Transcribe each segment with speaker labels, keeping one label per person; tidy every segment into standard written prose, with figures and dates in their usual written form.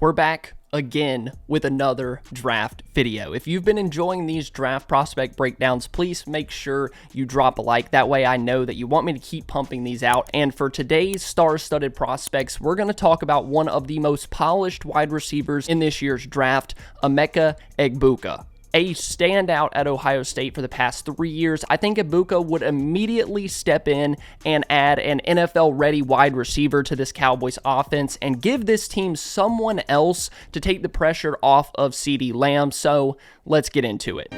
Speaker 1: We're back again with another draft video. If you've been enjoying these draft prospect breakdowns, please make sure you drop a like. That way I know that you want me to keep pumping these out. And for today's star-studded prospects, we're going to talk about one of the most polished wide receivers in this year's draft, Emeka Egbuka. A standout at Ohio State for the past 3 years, I think Egbuka would immediately step in and add an NFL-ready wide receiver to this Cowboys offense and give this team someone else to take the pressure off of CeeDee Lamb. So let's get into it.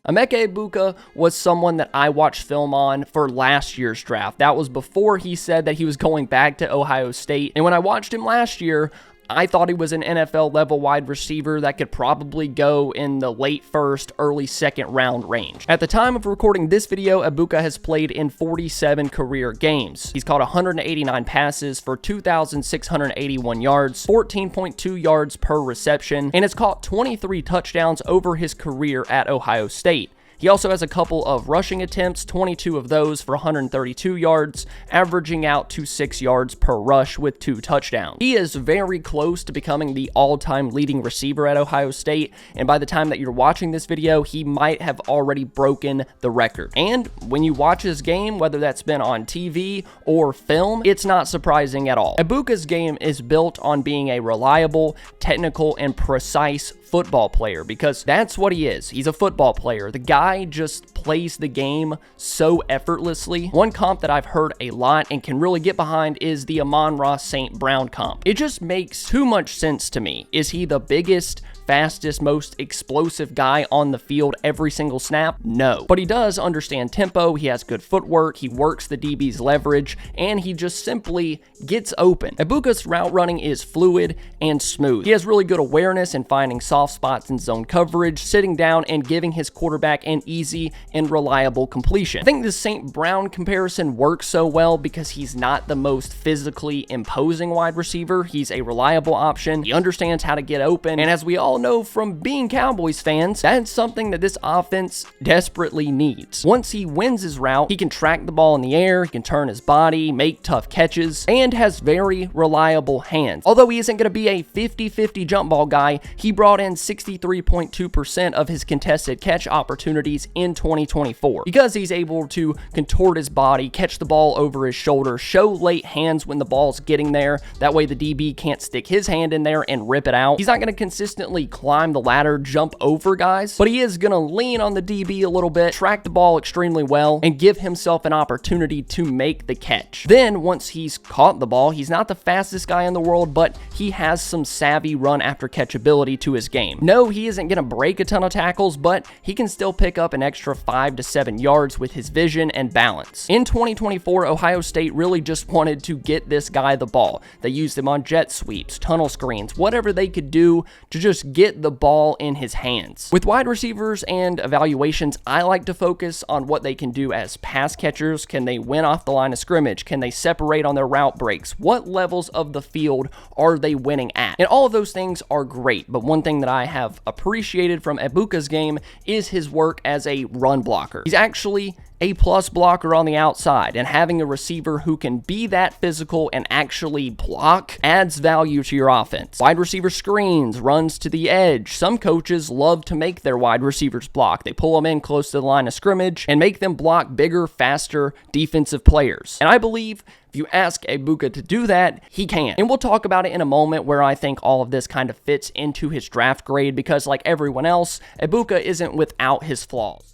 Speaker 1: Emeka Egbuka was someone that I watched film on for last year's draft. That was before he said that he was going back to Ohio State. And when I watched him last year, I thought he was an NFL-level wide receiver that could probably go in the late first, early second round range. At the time of recording this video, Egbuka has played in 47 career games. He's caught 189 passes for 2,681 yards, 14.2 yards per reception, and has caught 23 touchdowns over his career at Ohio State. He also has a couple of rushing attempts, 22 of those for 132 yards, averaging out to 6 yards per rush with 2 touchdowns. He is very close to becoming the all-time leading receiver at Ohio State, and by the time that you're watching this video, he might have already broken the record. And when you watch his game, whether that's been on TV or film, it's not surprising at all. Egbuka's game is built on being a reliable, technical, and precise football player, because that's what he is. He's a football player. The guy just plays the game so effortlessly. One comp that I've heard a lot and can really get behind is the Amon-Ra St. Brown comp. It just makes too much sense to me. Is he the biggest, fastest, most explosive guy on the field every single snap? No. But he does understand tempo, he has good footwork, he works the DB's leverage, and he just simply gets open. Egbuka's route running is fluid and smooth. He has really good awareness in finding soft spots in zone coverage, sitting down and giving his quarterback an easy and reliable completion. I think the St. Brown comparison works so well because he's not the most physically imposing wide receiver. He's a reliable option. He understands how to get open, and as we all know from being Cowboys fans, that's something that this offense desperately needs. Once he wins his route, he can track the ball in the air, he can turn his body, make tough catches, and has very reliable hands. Although he isn't going to be a 50-50 jump ball guy, he brought in 63.2% of his contested catch opportunities in 2024 because he's able to contort his body, catch the ball over his shoulder, show late hands when the ball's getting there. That way the DB can't stick his hand in there and rip it out. He's not going to consistently climb the ladder, jump over guys, but he is going to lean on the DB a little bit, track the ball extremely well, and give himself an opportunity to make the catch. Then once he's caught the ball, he's not the fastest guy in the world, but he has some savvy run after catch ability to his game. No, he isn't going to break a ton of tackles, but he can still pick up an extra 5 to 7 yards with his vision and balance. In 2024, Ohio State really just wanted to get this guy the ball. They used him on jet sweeps, tunnel screens, whatever they could do to just get the ball in his hands. With wide receivers and evaluations, I like to focus on what they can do as pass catchers. Can they win off the line of scrimmage? Can they separate on their route breaks? What levels of the field are they winning at? And all of those things are great, but one thing that I have appreciated from Egbuka's game is his work as a run blocker. He's actually a plus blocker on the outside, and having a receiver who can be that physical and actually block adds value to your offense. Wide receiver screens, runs to the edge. Some coaches love to make their wide receivers block. They pull them in close to the line of scrimmage and make them block bigger, faster defensive players. And I believe if you ask Egbuka to do that, he can. And we'll talk about it in a moment where I think all of this kind of fits into his draft grade because like everyone else, Egbuka isn't without his flaws.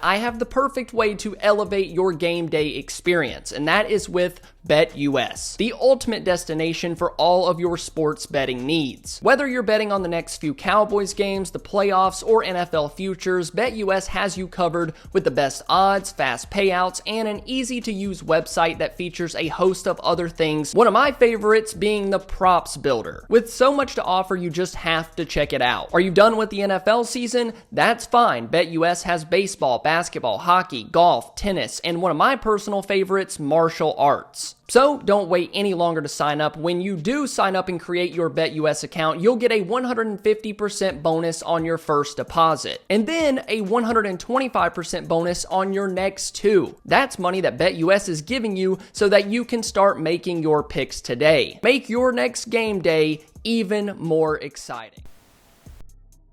Speaker 1: I have the perfect way to elevate your game day experience, and that is with BetUS, the ultimate destination for all of your sports betting needs. Whether you're betting on the next few Cowboys games, the playoffs, or NFL futures, BetUS has you covered with the best odds, fast payouts, and an easy-to-use website that features a host of other things, one of my favorites being the props builder. With so much to offer, you just have to check it out. Are you done with the NFL season? That's fine. BetUS has baseball, basketball, basketball, hockey, golf, tennis, and one of my personal favorites, martial arts. So don't wait any longer to sign up. When you do sign up and create your BetUS account, you'll get a 150% bonus on your first deposit, and then a 125% bonus on your next two. That's money that BetUS is giving you so that you can start making your picks today. Make your next game day even more exciting.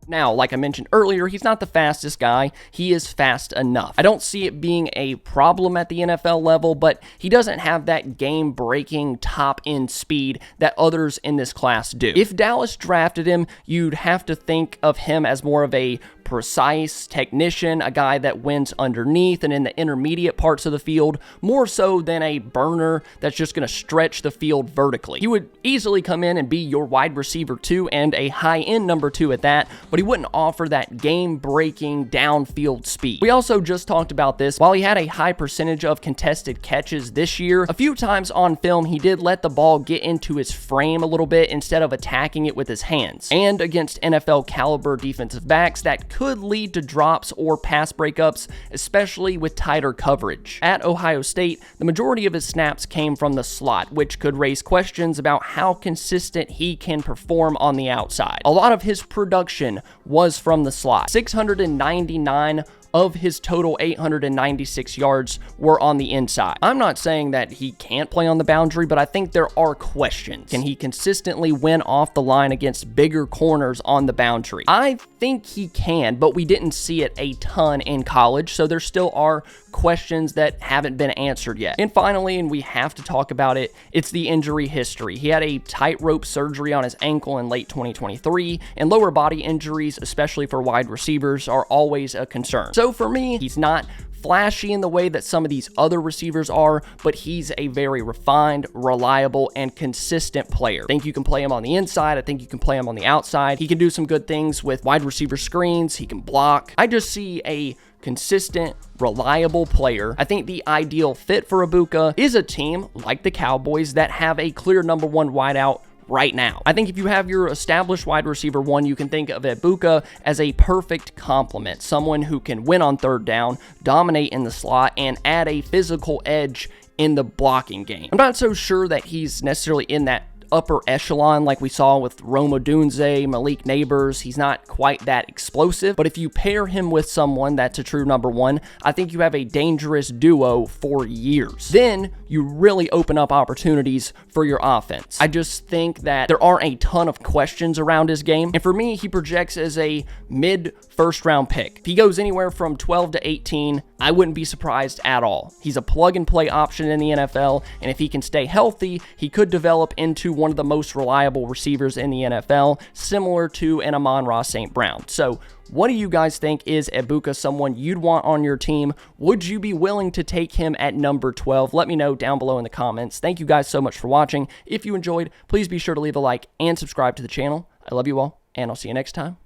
Speaker 1: Now, like I mentioned earlier, he's not the fastest guy. He is fast enough. I don't see it being a problem at the NFL level, but he doesn't have that game-breaking top-end speed that others in this class do. If Dallas drafted him, you'd have to think of him as more of a precise technician, a guy that wins underneath and in the intermediate parts of the field, more so than a burner that's just going to stretch the field vertically. He would easily come in and be your wide receiver 2 and a high-end number 2 at that, but he wouldn't offer that game-breaking downfield speed. We also just talked about this. While he had a high percentage of contested catches this year, a few times on film he did let the ball get into his frame a little bit instead of attacking it with his hands. And against NFL caliber defensive backs, that could lead to drops or pass breakups, especially with tighter coverage. At Ohio State, the majority of his snaps came from the slot, which could raise questions about how consistent he can perform on the outside. A lot of his production was from the slot. 699 of his total 896 yards were on the inside. I'm not saying that he can't play on the boundary, but I think there are questions. Can he consistently win off the line against bigger corners on the boundary? I think he can, but we didn't see it a ton in college, so there still are questions that haven't been answered yet. And finally, and we have to talk about it, it's the injury history. He had a tightrope surgery on his ankle in late 2023, and lower body injuries, especially for wide receivers, are always a concern. So for me, he's not flashy in the way that some of these other receivers are, but he's a very refined, reliable, and consistent player. I think you can play him on the inside. I think you can play him on the outside. He can do some good things with wide receiver screens. He can block. I just see a consistent, reliable player. I think the ideal fit for Egbuka is a team like the Cowboys that have a clear number 1 wideout right now. I think if you have your established wide receiver 1, you can think of Egbuka as a perfect complement, someone who can win on third down, dominate in the slot, and add a physical edge in the blocking game. I'm not so sure that he's necessarily in that upper echelon like we saw with Rome Odunze, Malik Neighbors. He's not quite that explosive, but if you pair him with someone that's a true number 1, I think you have a dangerous duo for years. Then you really open up opportunities for your offense. I just think that there aren't a ton of questions around his game, and for me, he projects as a mid-first round pick. If he goes anywhere from 12 to 18, I wouldn't be surprised at all. He's a plug-and-play option in the NFL, and if he can stay healthy, he could develop into one of the most reliable receivers in the NFL, similar to an Amon-Ra St. Brown. So what do you guys think? Is Egbuka someone you'd want on your team? Would you be willing to take him at number 12? Let me know down below in the comments. Thank you guys so much for watching. If you enjoyed, please be sure to leave a like and subscribe to the channel. I love you all, and I'll see you next time.